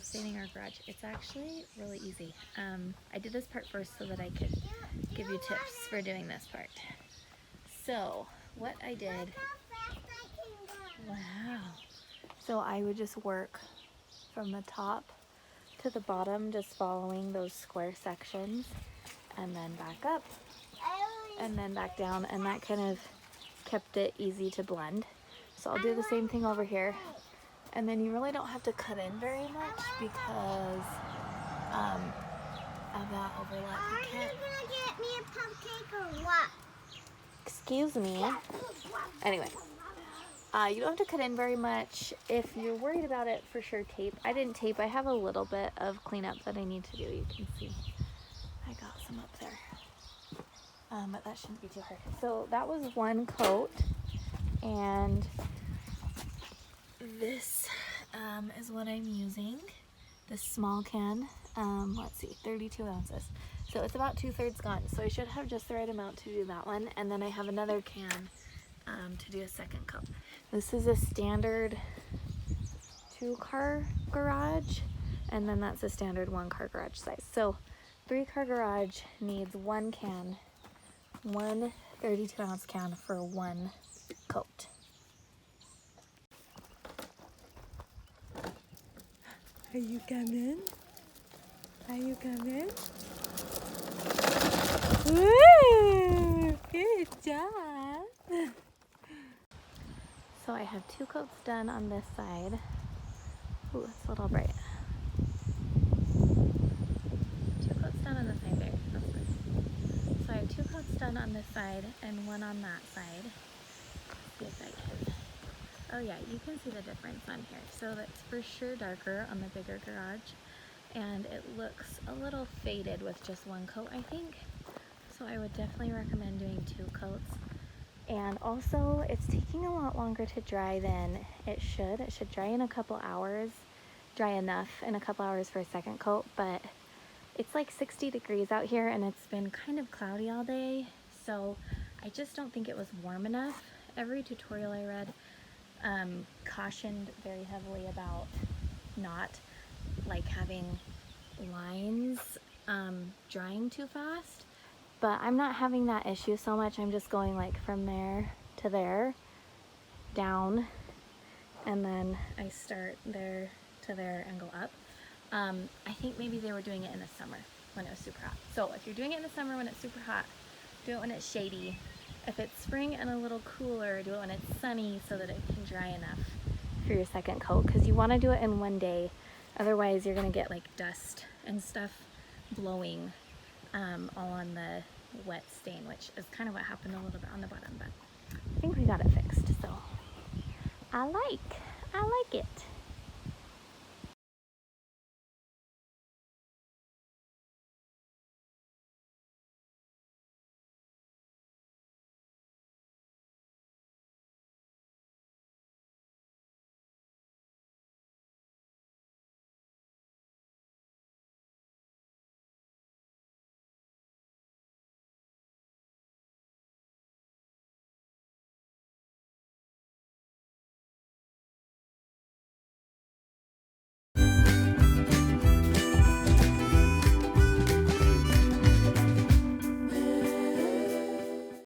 Staining our garage. It's actually really easy. I did this part first so that I could give you tips for doing this part. So what I did, wow. So I would just work from the top to the bottom, just following those square sections, and then back up, and then back down, and that kind of kept it easy to blend. So I'll do the same thing over here. And then you really don't have to cut in very much because of that overlap. Are you gonna get me a cupcake or what? Excuse me. Anyway, you don't have to cut in very much. If you're worried about it, for sure tape. I didn't tape. I have a little bit of cleanup that I need to do. You can see I got some up there. But that shouldn't be too hard. So that was one coat, and this is what I'm using, this small can, let's see, 32 ounces. So it's about 2/3 gone, so I should have just the right amount to do that one, and then I have another can to do a second coat. This is a standard 2-car garage, and then that's a standard 1-car garage size. So 3-car garage needs one can, one 32-ounce can for one coat. Are you coming? Are you coming? Woo! Good job! So I have 2 coats done on this side. Ooh, it's a little bright. 2 coats done on this side there. That's good. So I have 2 coats done on this side and 1 on that side. Let's see if I can. Oh yeah, you can see the difference on here. So that's for sure darker on the bigger garage, and it looks a little faded with just 1 coat, I think. So I would definitely recommend doing 2 coats. And also, it's taking a lot longer to dry than it should. It should dry in a couple hours, dry enough in a couple hours for a second coat, but it's like 60 degrees out here and it's been kind of cloudy all day, so I just don't think it was warm enough. Every tutorial I read cautioned very heavily about not like having lines drying too fast, but I'm not having that issue so much. I'm just going like from there to there, down, and then I start there to there and go up. I think maybe they were doing it in the summer when it was super hot. So if you're doing it in the summer when it's super hot, do it when it's shady. If it's spring and a little cooler, do it when it's sunny so that it can dry enough for your second coat, because you want to do it in one day. Otherwise you're going to get like dust and stuff blowing all on the wet stain, which is kind of what happened a little bit on the bottom, but I think we got it fixed, so I like it.